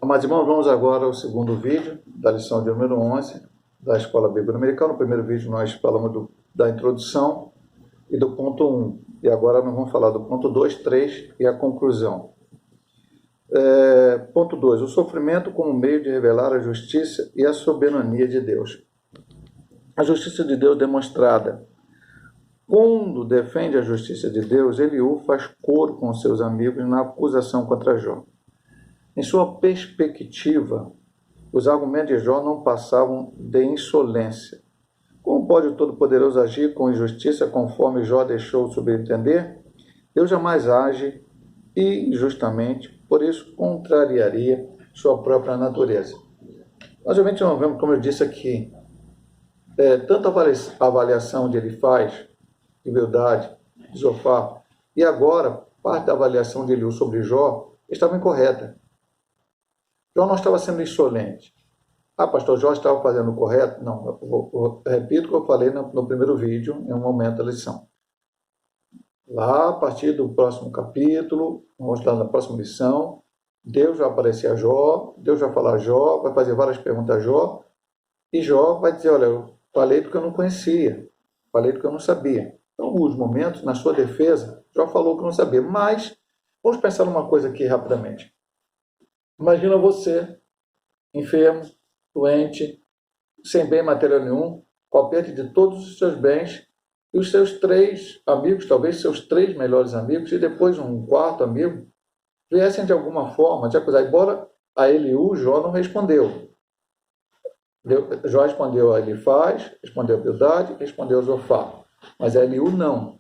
Amados irmãos, vamos agora ao segundo vídeo da lição de número 11 da Escola Bíblica Americana. No primeiro vídeo nós falamos da introdução e do ponto 1. E agora nós vamos falar do ponto 2, 3 e a conclusão. Ponto 2. O sofrimento como meio de revelar a justiça e a soberania de Deus. A justiça de Deus demonstrada. Quando defende a justiça de Deus, Eliú faz coro com seus amigos na acusação contra Jó. Em sua perspectiva, os argumentos de Jó não passavam de insolência. Como pode o Todo-Poderoso agir com injustiça conforme Jó deixou subentender? Deus jamais age injustamente, por isso contrariaria sua própria natureza. Nós realmente não vemos, como eu disse aqui, tanto a avaliação de Elifaz, de Bildade, de Zofar, e agora parte da avaliação de Eliú sobre Jó estava incorreta. Jó não estava sendo insolente. Pastor, Jó estava fazendo o correto? Não, eu repito o que eu falei no primeiro vídeo, em um momento da lição. Lá, a partir do próximo capítulo, vamos estar na próxima lição, Deus vai aparecer a Jó, Deus vai falar a Jó, vai fazer várias perguntas a Jó, e Jó vai dizer, olha, eu falei do que eu não conhecia, falei do que eu não sabia. Então, em alguns momentos, na sua defesa, Jó falou que não sabia. Mas, vamos pensar numa coisa aqui rapidamente. Imagina você, enfermo, doente, sem bem material nenhum, com a perda de todos os seus bens, e os seus 3 amigos, talvez seus 3 melhores amigos, e depois um 4º amigo, viessem de alguma forma te acusar. Embora a Eliú, Jó não respondeu. Jó respondeu a Elifaz, respondeu a Bildade, respondeu a Zofar. Mas a Eliú não.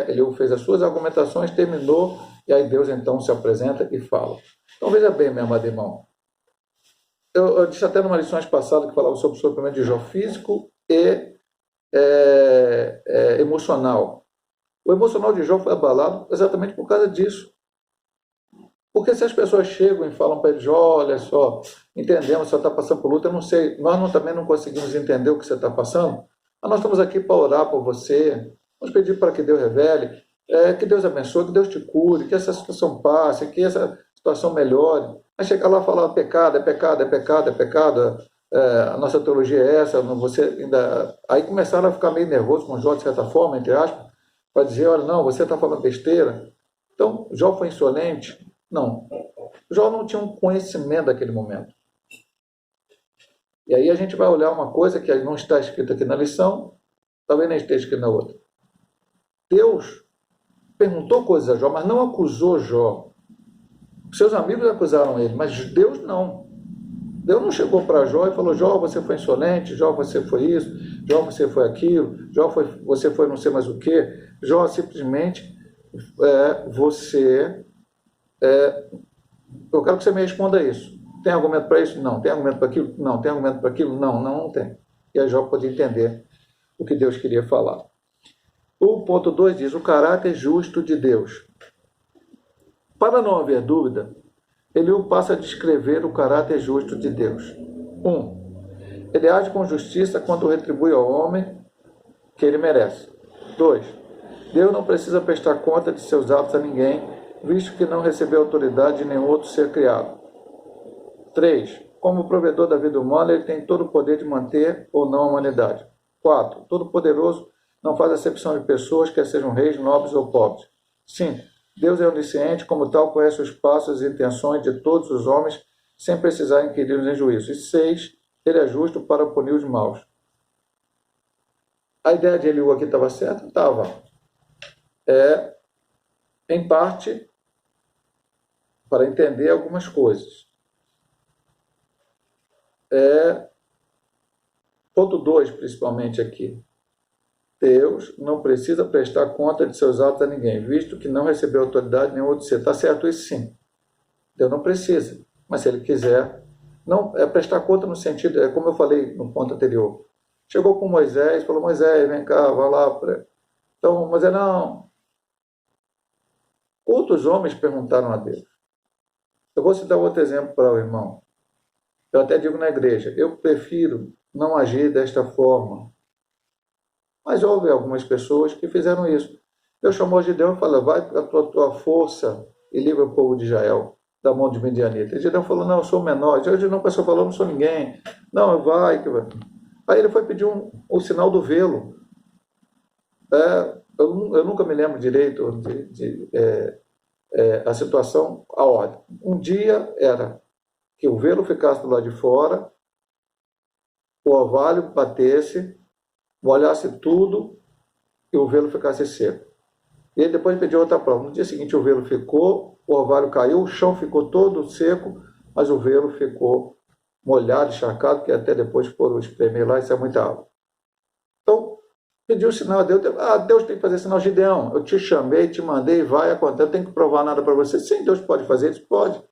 Eliú fez as suas argumentações, terminou, e aí Deus então se apresenta e fala. Então veja bem, meu amado irmão. Eu disse até numa lições passadas que falava sobre o sofrimento de Jó físico e emocional. O emocional de Jó foi abalado exatamente por causa disso. Porque se as pessoas chegam e falam para ele, Jó, olha só, entendemos, você está passando por luta, eu não sei, nós também não conseguimos entender o que você está passando, mas nós estamos aqui para orar por você, vamos pedir para que Deus revele, que Deus abençoe, que Deus te cure, que essa situação passe, que essa situação melhore. Aí chegar lá e falar, pecado, é pecado, é pecado, é pecado, a nossa teologia é essa, você ainda... Aí começaram a ficar meio nervosos com Jó, de certa forma, entre aspas, para dizer, olha, não, você está falando besteira. Então, Jó foi insolente? Não. Jó não tinha um conhecimento daquele momento. E aí a gente vai olhar uma coisa que não está escrita aqui na lição, talvez nem esteja escrita na outra. Deus perguntou coisas a Jó, mas não acusou Jó. Seus amigos acusaram ele, mas Deus não. Deus não chegou para Jó e falou, Jó, você foi insolente, Jó, você foi isso, Jó, você foi aquilo, Jó, você foi não sei mais o quê. Jó, simplesmente, eu quero que você me responda isso. Tem argumento para isso? Não. Tem argumento para aquilo? Não. Tem argumento para aquilo? Não tem. E aí Jó podia entender o que Deus queria falar. O ponto 2 diz, o caráter justo de Deus. Para não haver dúvida, Eliú passa a descrever o caráter justo de Deus. 1. Ele age com justiça quando retribui ao homem que ele merece. 2. Deus não precisa prestar conta de seus atos a ninguém, visto que não recebeu autoridade de nenhum outro ser criado. 3. Como provedor da vida humana, ele tem todo o poder de manter ou não a humanidade. 4. Todo-Poderoso não faz acepção de pessoas, quer sejam reis, nobres ou pobres. 5. Deus é onisciente, como tal, conhece os passos e intenções de todos os homens, sem precisar inquirir-los em juízo. E 6. Ele é justo para punir os maus. A ideia de Eliú aqui estava certa? Estava. Em parte, para entender algumas coisas. Ponto 2, principalmente aqui. Deus não precisa prestar conta de seus atos a ninguém, visto que não recebeu autoridade nenhum outro ser. Está certo isso sim. Deus não precisa. Mas se ele quiser, não é prestar conta no sentido, como eu falei no ponto anterior. Chegou com Moisés, falou, Moisés, vem cá, vai lá. Então, Moisés, não. Outros homens perguntaram a Deus. Eu vou citar outro exemplo para o irmão. Eu até digo na igreja, eu prefiro não agir desta forma. Mas houve algumas pessoas que fizeram isso. Deus chamou Gideão e falou, vai com a tua força e livra o povo de Israel. da mão de Midianita. E Gideão falou, não, eu sou o menor. Gideão passou falou, não sou ninguém. Não, vai. Aí ele foi pedir o sinal do velo. Eu nunca me lembro direito a situação, a ordem. Um dia era que o velo ficasse do lado de fora, o orvalho batesse, molhasse tudo e o velo ficasse seco. E ele depois pediu outra prova. No dia seguinte o velo ficou, o orvalho caiu, o chão ficou todo seco, mas o velo ficou molhado, encharcado, que até depois foram espremer lá, isso é muita água. Então, pediu o sinal a Deus. Deus tem que fazer sinal. Gideão, eu te chamei, te mandei, vai, acontece, não tem que provar nada para você. Sim, Deus pode fazer isso? Pode.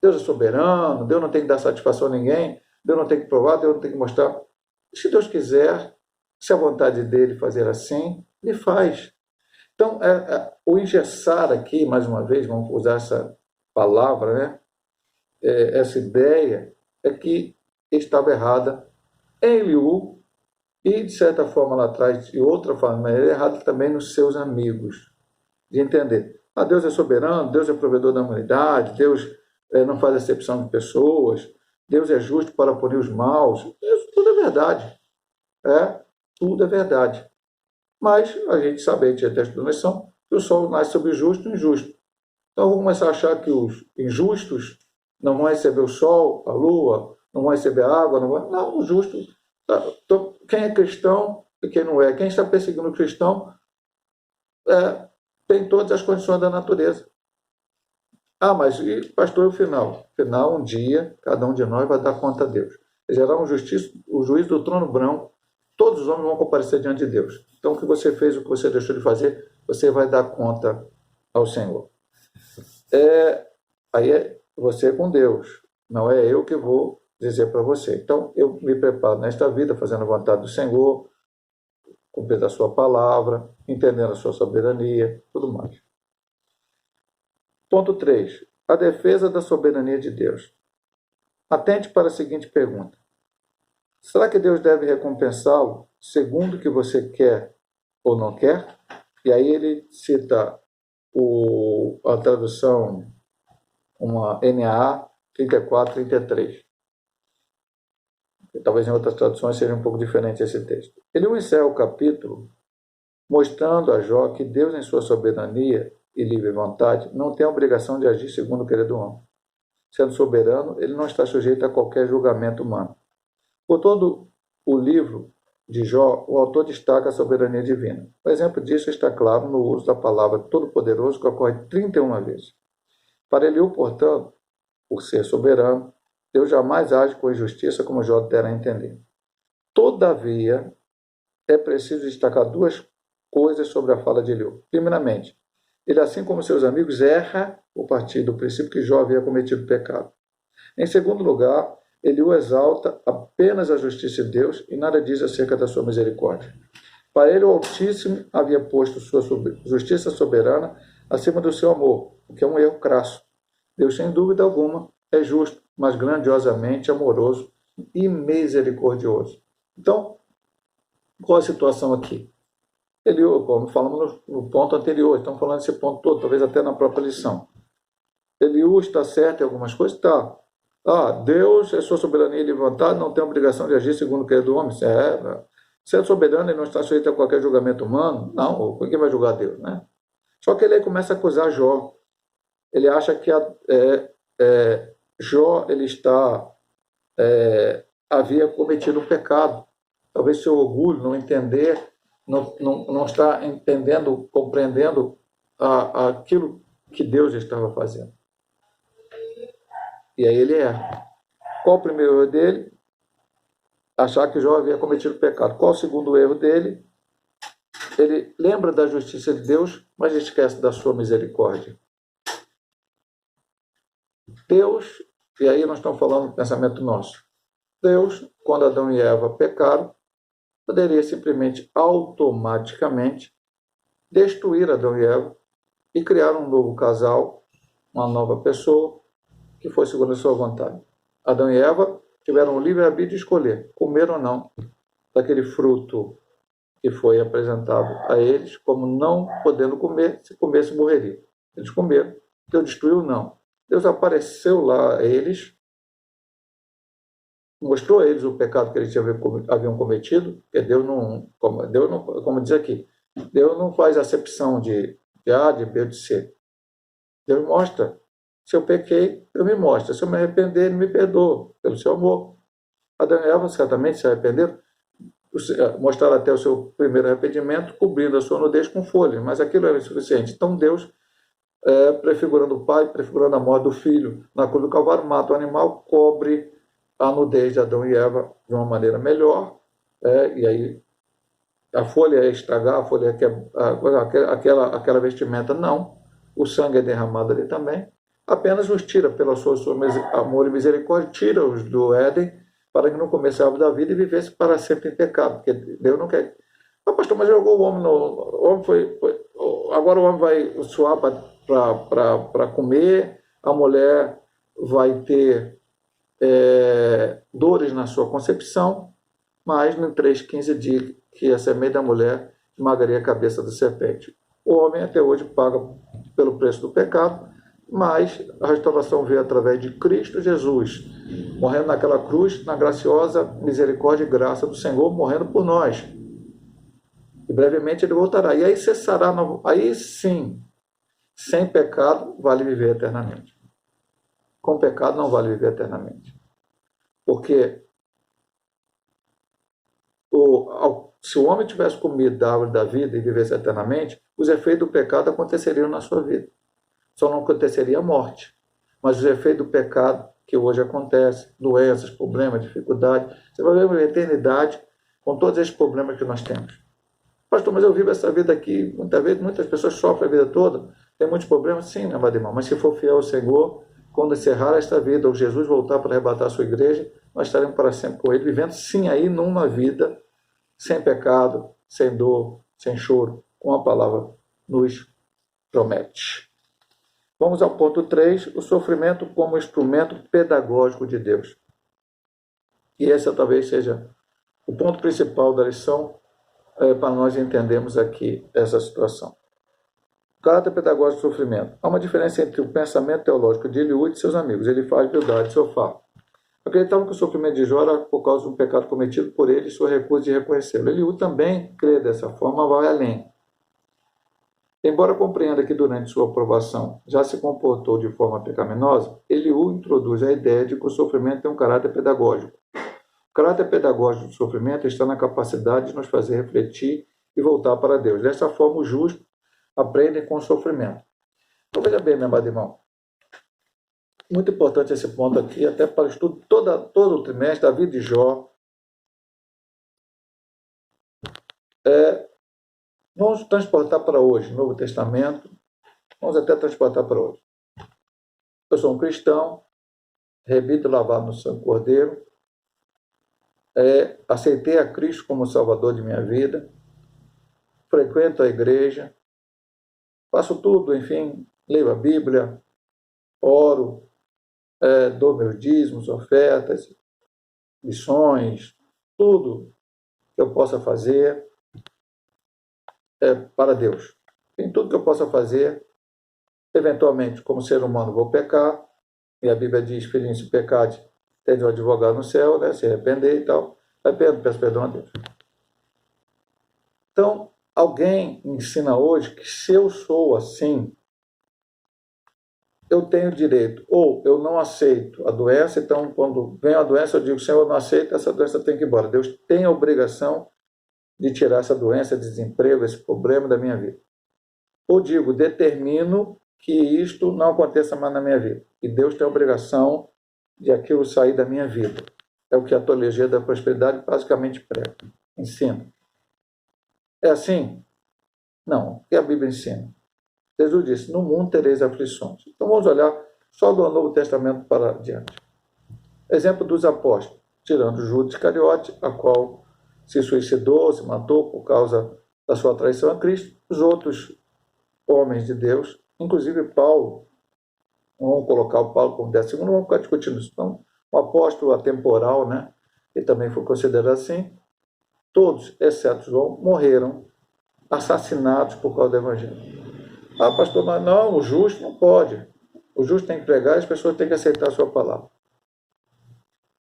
Deus é soberano, Deus não tem que dar satisfação a ninguém, Deus não tem que provar, Deus não tem que mostrar. Se Deus quiser, se a vontade dele fazer assim, ele faz. Então, o engessar aqui, mais uma vez, vamos usar essa palavra, né? Essa ideia é que estava errada em Eliú e, de certa forma, lá atrás, de outra forma, é errada também nos seus amigos. De entender, Deus é soberano, Deus é provedor da humanidade, Deus não faz acepção de pessoas, Deus é justo para punir os maus. Isso tudo é verdade. Tudo é verdade. Mas a gente sabe, a gente já tem a explanação, que o sol nasce sobre o justo e o injusto. Então vamos começar a achar que os injustos não vão receber o sol, a lua, não vão receber a água, não, o justo. Então, quem é cristão e quem não é? Quem está perseguindo o cristão tem todas as condições da natureza. Mas e, pastor, o final? Final, um dia, cada um de nós vai dar conta a Deus. Será o juiz do trono branco, todos os homens vão comparecer diante de Deus. Então, o que você fez, o que você deixou de fazer, você vai dar conta ao Senhor. Aí é você com Deus, não é eu que vou dizer para você. Então, eu me preparo nesta vida, fazendo a vontade do Senhor, cumprindo a sua palavra, entendendo a sua soberania, tudo mais. Ponto 3. A defesa da soberania de Deus. Atente para a seguinte pergunta. Será que Deus deve recompensá-lo segundo o que você quer ou não quer? E aí ele cita a tradução, uma NAA 34-33. Talvez em outras traduções seja um pouco diferente esse texto. Ele encerra o capítulo mostrando a Jó que Deus, em sua soberania e livre vontade, não tem a obrigação de agir segundo o querer do homem. Sendo soberano, ele não está sujeito a qualquer julgamento humano. Por todo o livro de Jó, o autor destaca a soberania divina. O exemplo disso está claro no uso da palavra todo-poderoso, que ocorre 31 vezes. Para Eliú, portanto, por ser soberano, Deus jamais age com injustiça, como Jó dera a entender. Todavia, é preciso destacar duas coisas sobre a fala de Eliú. Primeiramente, ele, assim como seus amigos, erra por partir do princípio que Jó havia cometido pecado. Em segundo lugar, Eliú exalta apenas a justiça de Deus e nada diz acerca da sua misericórdia. Para ele, o Altíssimo havia posto sua justiça soberana acima do seu amor, o que é um erro crasso. Deus, sem dúvida alguma, é justo, mas grandiosamente amoroso e misericordioso. Então, qual a situação aqui? Eliú, como falamos no ponto anterior, estamos falando desse ponto todo, talvez até na própria lição. Eliú está certo em algumas coisas? Está. Deus é sua soberania e vontade, não tem obrigação de agir segundo o querer do homem. Se é soberano e não está sujeito a qualquer julgamento humano, não, quem vai julgar Deus, né? Só que ele aí começa a acusar Jó. Ele acha que Jó havia cometido um pecado. Talvez seu orgulho, não entender, não está entendendo, compreendendo aquilo que Deus estava fazendo. E aí ele erra. Qual o primeiro erro dele? Achar que Jó havia cometido pecado. Qual o segundo erro dele? Ele lembra da justiça de Deus, mas esquece da sua misericórdia. Deus, e aí nós estamos falando do pensamento nosso. Deus, quando Adão e Eva pecaram, poderia simplesmente, automaticamente, destruir Adão e Eva e criar um novo casal, uma nova pessoa, que foi segundo a sua vontade. Adão e Eva tiveram o livre-arbítrio de escolher, comer ou não, daquele fruto que foi apresentado a eles, como não podendo comer, se comesse morreria. Eles comeram, Deus destruiu? Não. Deus apareceu lá a eles, mostrou a eles o pecado que eles haviam cometido, porque como diz aqui, Deus não faz acepção de A, de B, de C. Deus mostra. Se eu pequei, Deus me mostra. Se eu me arrepender, Ele me perdoa, pelo seu amor. Adão e Eva certamente se arrependeram, mostraram até o seu primeiro arrependimento, cobrindo a sua nudez com folhas, mas aquilo era insuficiente. Então Deus, prefigurando o Pai, prefigurando a morte do Filho, na cruz do Calvário, mata o animal, cobre a nudez de Adão e Eva de uma maneira melhor, e aí a folha ia estragar, a folha aquela vestimenta não, o sangue é derramado ali também, apenas os tira pela sua amor e misericórdia, tira-os do Éden, para que não comece a árvore da vida e vivesse para sempre em pecado, porque Deus não quer. Ah, pastor, mas jogou o homem o homem agora o homem vai suar para comer, a mulher vai ter dores na sua concepção, mas no 3,15 diz que a semente da mulher esmagaria a cabeça da serpente. O homem até hoje paga pelo preço do pecado, mas a restauração veio através de Cristo Jesus, morrendo naquela cruz, na graciosa misericórdia e graça do Senhor, morrendo por nós. E brevemente Ele voltará. E aí cessará, aí sim, sem pecado vale viver eternamente. Com pecado não vale viver eternamente. Porque se o homem tivesse comido da árvore da vida e vivesse eternamente, os efeitos do pecado aconteceriam na sua vida. Só não aconteceria a morte. Mas os efeitos do pecado que hoje acontece, doenças, problemas, dificuldades, você vai ver uma eternidade com todos esses problemas que nós temos. Pastor, mas eu vivo essa vida aqui, muitas pessoas sofrem a vida toda, tem muitos problemas, sim, meu amado irmão, mas se for fiel ao Senhor, quando encerrar esta vida, ou Jesus voltar para arrebatar a sua igreja, nós estaremos para sempre com Ele, vivendo sim aí numa vida sem pecado, sem dor, sem choro, como a palavra nos promete. Vamos ao ponto 3, o sofrimento como instrumento pedagógico de Deus. E esse talvez seja o ponto principal da lição, para nós entendermos aqui essa situação. O caráter pedagógico do sofrimento. Há uma diferença entre o pensamento teológico de Eliú e de seus amigos. Ele faz verdade, seu fato. Acreditavam que o sofrimento de Jó era por causa de um pecado cometido por ele e sua recusa de reconhecê-lo. Eliú também crê dessa forma, vai além. Embora compreenda que durante sua aprovação já se comportou de forma pecaminosa, Eliú introduz a ideia de que o sofrimento tem um caráter pedagógico. O caráter pedagógico do sofrimento está na capacidade de nos fazer refletir e voltar para Deus. Desta forma, os justos aprendem com o sofrimento. Então, veja bem, meu amado irmão, muito importante esse ponto aqui, até para o estudo todo o trimestre da vida de Jó. Vamos transportar para hoje, Novo Testamento, vamos até transportar para hoje. Eu sou um cristão, remido e lavado no sangue do Cordeiro, aceitei a Cristo como Salvador de minha vida, frequento a igreja, faço tudo, enfim, leio a Bíblia, oro, dou meus dízimos, ofertas, lições, tudo que eu possa fazer para Deus. Em tudo que eu possa fazer, eventualmente, como ser humano, vou pecar, e a Bíblia diz, filhinho, se pecar, tem um advogado no céu, né, se arrepender e tal, peço perdão a Deus. Então, alguém ensina hoje que se eu sou assim, eu tenho direito, ou eu não aceito a doença, então quando vem a doença eu digo, Senhor, eu não aceito, essa doença tem que ir embora. Deus tem a obrigação de tirar essa doença, desemprego, esse problema da minha vida. Ou digo, determino que isto não aconteça mais na minha vida. E Deus tem a obrigação de aquilo sair da minha vida. É o que a teologia da prosperidade basicamente prega, ensina. É assim? Não. O que a Bíblia ensina? Jesus disse, no mundo tereis aflições. Então vamos olhar só do Novo Testamento para diante. Exemplo dos apóstolos, tirando Judas Iscariote, a qual se suicidou, se matou por causa da sua traição a Cristo. Os outros homens de Deus, inclusive Paulo, vamos colocar o Paulo como 10º, não vamos ficar discutindo isso. Então, o apóstolo atemporal, né? Ele também foi considerado assim. Todos, exceto João, morreram assassinados por causa do Evangelho. Ah, pastor, mas não, o justo não pode. o justo tem que pregar e as pessoas têm que aceitar a sua palavra.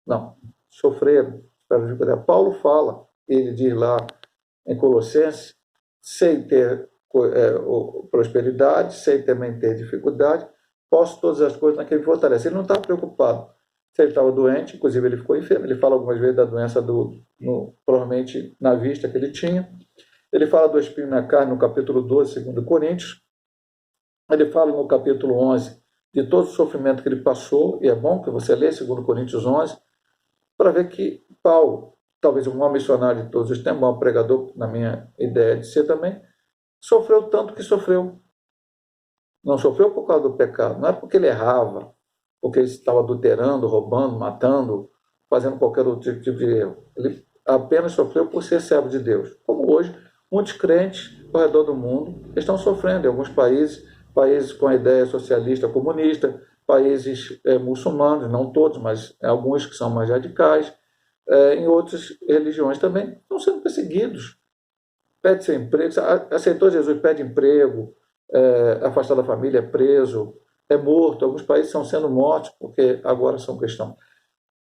Não, sofreram. Paulo fala, ele diz lá em Colossenses, sei ter prosperidade, sei também ter dificuldade, posso todas as coisas naquele que fortalece. Ele não estava preocupado se ele estava doente, inclusive ele ficou enfermo. Ele fala algumas vezes da doença, provavelmente na vista que ele tinha. Ele fala do espinho na carne no capítulo 12, 2 Coríntios. Ele fala no capítulo 11 de todo o sofrimento que ele passou, e é bom que você lê 2 Coríntios 11, para ver que Paulo, talvez o maior missionário de todos os tempos, o maior pregador, na minha ideia de ser também, sofreu tanto que sofreu. Não sofreu por causa do pecado, não é porque ele errava, porque ele estava adulterando, roubando, matando, fazendo qualquer outro tipo de erro. Ele apenas sofreu por ser servo de Deus. Como hoje, muitos crentes ao redor do mundo estão sofrendo em alguns países com a ideia socialista comunista, países muçulmanos, não todos, mas alguns que são mais radicais, em outras religiões também, estão sendo perseguidos. Pede seu emprego, aceitou Jesus, pede emprego, afastado da família, é preso, é morto. Alguns países estão sendo mortos porque agora são cristãos.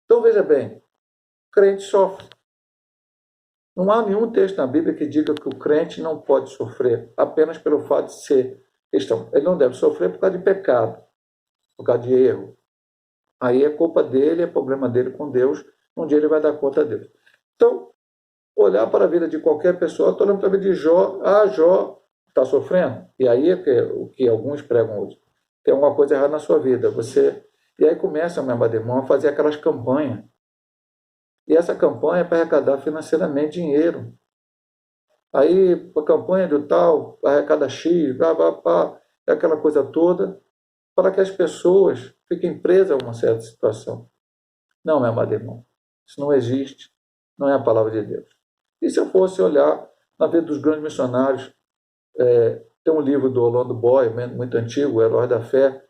Então, veja bem, crente sofre. Não há nenhum texto na Bíblia que diga que o crente não pode sofrer apenas pelo fato de ser cristão. Ele não deve sofrer por causa de pecado, por causa de erro. Aí é culpa dele, é problema dele com Deus. Um dia ele vai dar conta a Deus. Então, olhar para a vida de qualquer pessoa, estou olhando para a vida de Jó. Jó está sofrendo. E aí é o que alguns pregam hoje. Tem alguma coisa errada na sua vida. E aí começa, meu amado irmão, a fazer aquelas campanhas. E essa campanha é para arrecadar financeiramente dinheiro. Aí, a campanha do tal, arrecada X, aquela coisa toda, para que as pessoas fiquem presas a uma certa situação. Não, meu amado irmão, isso não existe, não é a palavra de Deus. E se eu fosse olhar na vida dos grandes missionários, tem um livro do Orlando Boy, muito antigo, O Herói da Fé,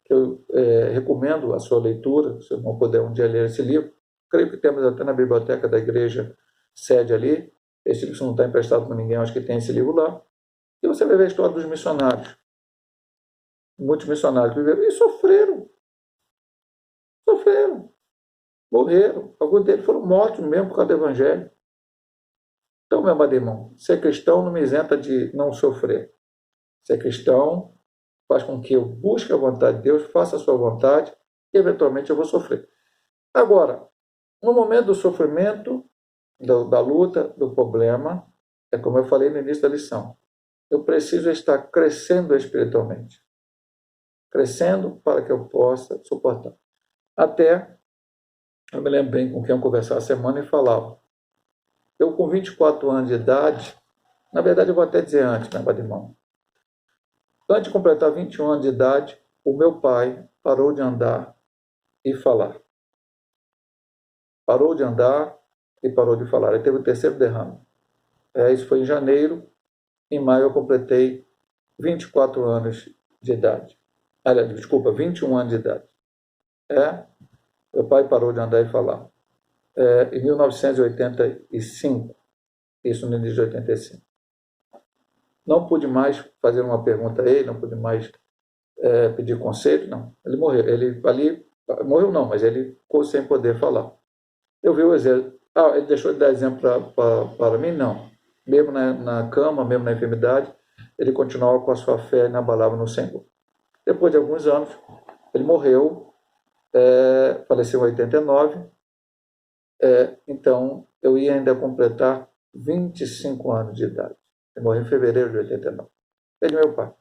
que eu recomendo a sua leitura, se eu não puder um dia ler esse livro. Creio que temos até na biblioteca da igreja sede ali. Esse livro não está emprestado para ninguém, acho que tem esse livro lá. E você vai ver a história dos missionários. Muitos missionários que viveram e sofreram. Sofreram. Morreram. Alguns deles foram mortos mesmo por causa do evangelho. Então, meu amado irmão, ser cristão não me isenta de não sofrer. Ser cristão faz com que eu busque a vontade de Deus, faça a sua vontade e, eventualmente, eu vou sofrer. Agora, no momento do sofrimento, da luta, do problema, é como eu falei no início da lição, eu preciso estar crescendo espiritualmente. Crescendo para que eu possa suportar. Até, eu me lembro bem com quem eu conversava a semana e falava, eu com 24 anos de idade, na verdade eu vou até dizer antes, meu amado irmão, antes de completar 21 anos de idade, o meu pai parou de andar e falar. Parou de andar e parou de falar. Ele teve o terceiro derrame. Isso foi em janeiro. Em maio eu completei 24 anos de idade. Aliás, desculpa, 21 anos de idade. Meu pai parou de andar e falar. Em 1985, isso no início de 85. Não pude mais fazer uma pergunta a ele, não pude mais pedir conselho, não. Ele morreu. Morreu não, mas ele ficou sem poder falar. Eu vi o exemplo. Ele deixou de dar exemplo para mim? Não. Mesmo na cama, mesmo na enfermidade, ele continuava com a sua fé inabalável no Senhor. Depois de alguns anos, ele morreu, faleceu em 89. Então, eu ia ainda completar 25 anos de idade. Ele morreu em fevereiro de 89. Ele é meu pai.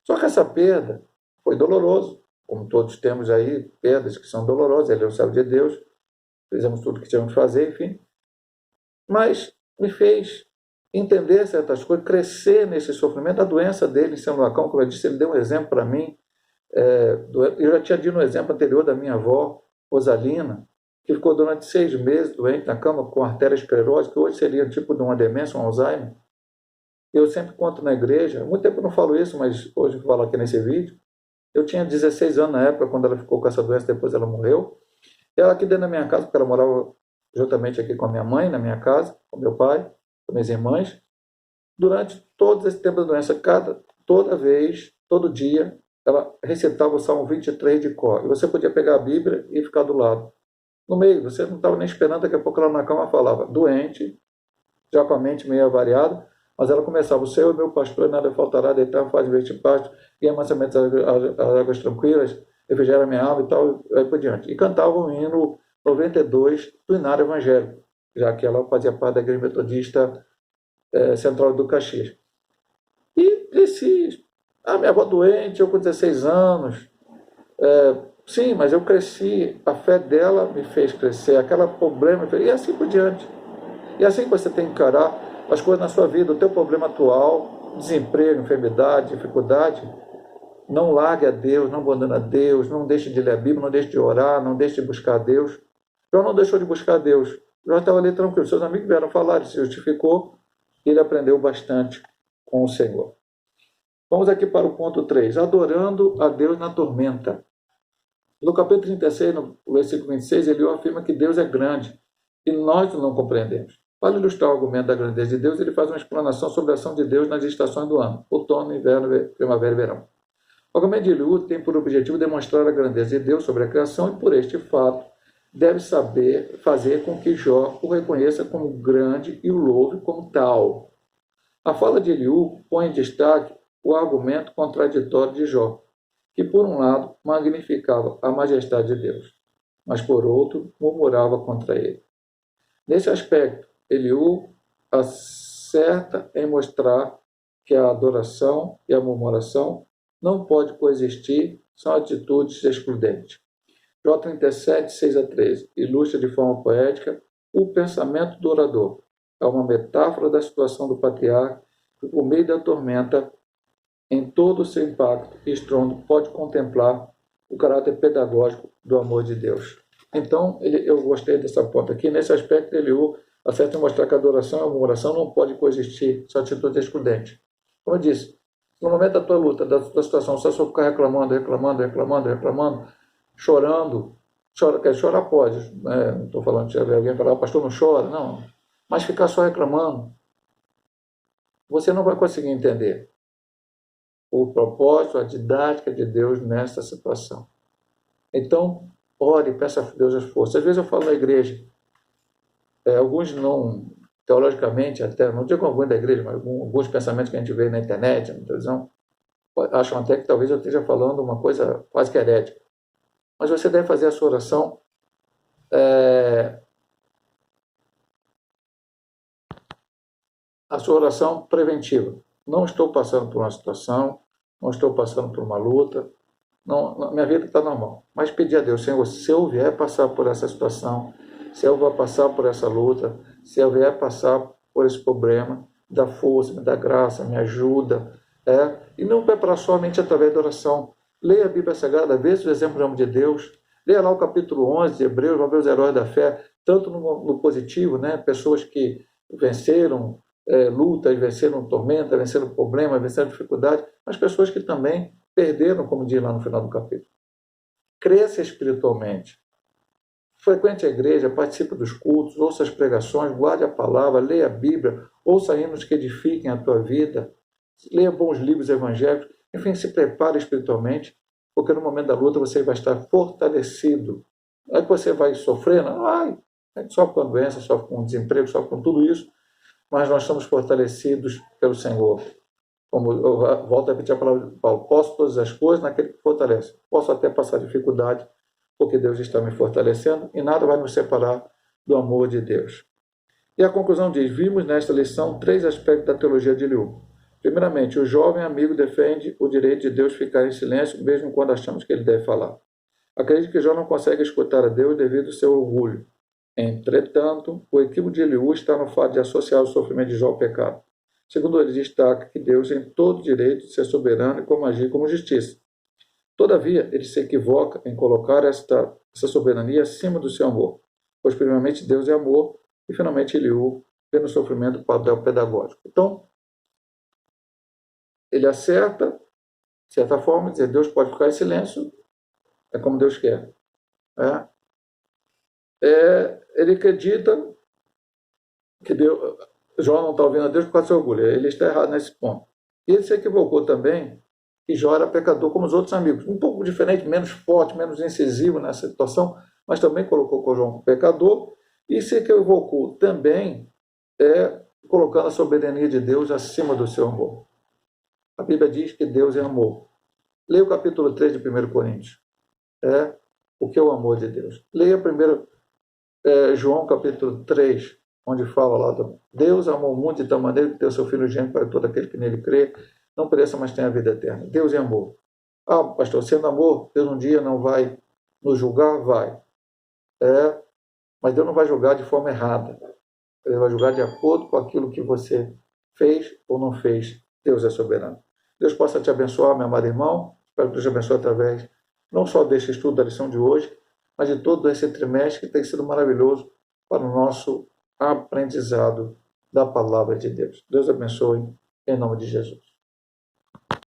Só que essa perda foi doloroso, como todos temos aí, perdas que são dolorosas. Ele é o servo de Deus. Fizemos tudo o que tínhamos que fazer, enfim. Mas me fez entender certas coisas, crescer nesse sofrimento. A doença dele em São Joacão, como eu disse, ele deu um exemplo para mim. Eu já tinha dito no exemplo anterior da minha avó, Rosalina, que ficou durante 6 meses doente na cama com arteriosclerose, que hoje seria tipo de uma demência, um Alzheimer. Eu sempre conto na igreja, há muito tempo eu não falo isso, mas hoje eu falo aqui nesse vídeo. Eu tinha 16 anos na época, quando ela ficou com essa doença, depois ela morreu. Ela aqui dentro da minha casa, porque ela morava juntamente aqui com a minha mãe, na minha casa, com meu pai, com minhas irmãs. Durante todo esse tempo da doença, toda vez, todo dia, ela recitava o Salmo 23 de cor. E você podia pegar a Bíblia e ficar do lado. No meio, você não estava nem esperando, daqui a pouco ela na cama falava, doente, já com a mente meio avariada, mas ela começava, o Senhor é meu pastor, nada faltará, deitar, faz vestir pasto, e amansamente as águas tranquilas, refrigera minha alma e tal, e aí por diante. E cantava o hino 92 do Inário Evangélico, já que ela fazia parte da Igreja Metodista Central do Caxias. E cresci, minha avó doente, eu com 16 anos, sim, mas eu cresci, a fé dela me fez crescer, aquele problema, e assim por diante. E assim que você tem que encarar as coisas na sua vida, o teu problema atual, desemprego, enfermidade, dificuldade, não largue a Deus, não abandone a Deus, não deixe de ler a Bíblia, não deixe de orar, não deixe de buscar a Deus. João não deixou de buscar a Deus. João estava ali tranquilo. Seus amigos vieram falar, ele se justificou, ele aprendeu bastante com o Senhor. Vamos aqui para o ponto 3, adorando a Deus na tormenta. No capítulo 36, no versículo 26, ele afirma que Deus é grande e nós não compreendemos. Para ilustrar o argumento da grandeza de Deus, ele faz uma explanação sobre a ação de Deus nas estações do ano, outono, inverno, primavera e verão. O argumento de Eliú tem por objetivo demonstrar a grandeza de Deus sobre a criação e, por este fato, deve saber fazer com que Jó o reconheça como grande e o louve como tal. A fala de Eliú põe em destaque o argumento contraditório de Jó, que, por um lado, magnificava a majestade de Deus, mas, por outro, murmurava contra ele. Nesse aspecto, Eliú acerta em mostrar que a adoração e a murmuração não podem coexistir, são atitudes excludentes. Jó 37, 6 a 13, ilustra de forma poética o pensamento do orador. É uma metáfora da situação do patriarca que, por meio da tormenta, em todo o seu impacto e estrondo, pode contemplar o caráter pedagógico do amor de Deus. Então, eu gostei dessa ponta aqui. Nesse aspecto, Eliú acerta em mostrar que a adoração e a murmuração não podem coexistir, são atitudes excludentes. Como eu disse, no momento da tua luta, da situação, se você ficar reclamando, chorando, chorar pode, né? Não estou falando de alguém falar, pastor, não chora, não. Mas ficar só reclamando, você não vai conseguir entender o propósito, a didática de Deus nessa situação. Então, ore, peça a Deus as forças. Às vezes eu falo na igreja, alguns não, teologicamente até, não digo alguns da igreja, mas alguns pensamentos que a gente vê na internet, na televisão, acham até que talvez eu esteja falando uma coisa quase que herética. Mas você deve fazer a sua oração preventiva. Não estou passando por uma situação, não estou passando por uma luta, não, minha vida está normal. Mas pedir a Deus, Senhor, se eu vier passar por essa situação, se eu vou passar por essa luta, se eu vier passar por esse problema, dá força, me dá graça, me ajuda. E não preparar somente através da oração. Leia a Bíblia Sagrada, veja o exemplo do nome de Deus. Leia lá o capítulo 11 de Hebreus, vamos ver os heróis da fé, tanto no positivo, né? Pessoas que venceram lutas, venceram tormenta, venceram problemas, venceram dificuldade, mas pessoas que também perderam, como diz lá no final do capítulo. Cresça espiritualmente. Frequente a igreja, participe dos cultos, ouça as pregações, guarde a palavra, leia a Bíblia, ouça hinos que edifiquem a tua vida, leia bons livros evangélicos, enfim, se prepare espiritualmente, porque no momento da luta você vai estar fortalecido. Aí você vai sofrendo, a gente sofre com a doença, sofre com o desemprego, sofre com tudo isso, mas nós estamos fortalecidos pelo Senhor. Como eu volto a repetir a palavra de Paulo, posso todas as coisas naquele que fortalece. Posso até passar dificuldade, porque Deus está me fortalecendo e nada vai nos separar do amor de Deus. E a conclusão diz, vimos nesta lição 3 aspectos da teologia de Eliú. Primeiramente, o jovem amigo defende o direito de Deus ficar em silêncio, mesmo quando achamos que ele deve falar. Acredito que Jó não consegue escutar a Deus devido ao seu orgulho. Entretanto, o equívoco de Eliú está no fato de associar o sofrimento de Jó ao pecado. Segundo ele, destaca que Deus tem todo o direito de ser soberano e como agir como justiça. Todavia, ele se equivoca em colocar essa soberania acima do seu amor, pois primeiramente Deus é amor e finalmente Eliú vê no sofrimento o papel pedagógico. Então, ele acerta, de certa forma, dizer Deus pode ficar em silêncio, é como Deus quer. Ele acredita que Jó não está ouvindo a Deus por causa do seu orgulho. Ele está errado nesse ponto. E ele se equivocou também E Jó era pecador como os outros amigos. Um pouco diferente, menos forte, menos incisivo nessa situação, mas também colocou Jó como pecador e se equivocou também colocando a soberania de Deus acima do seu amor. A Bíblia diz que Deus é amor. Leia o capítulo 3 de 1 Coríntios. O que é o amor de Deus. Leia primeiro João capítulo 3, onde fala lá do Deus amou o mundo de tal maneira que deu seu Filho gênito para todo aquele que nele crê, não pereça, mas tenha a vida eterna. Deus é amor. Ah, pastor, sendo amor, Deus um dia não vai nos julgar? Vai. Mas Deus não vai julgar de forma errada. Ele vai julgar de acordo com aquilo que você fez ou não fez. Deus é soberano. Deus possa te abençoar, meu amado irmão. Espero que Deus te abençoe através não só deste estudo da lição de hoje, mas de todo esse trimestre que tem sido maravilhoso para o nosso aprendizado da palavra de Deus. Deus abençoe em nome de Jesus.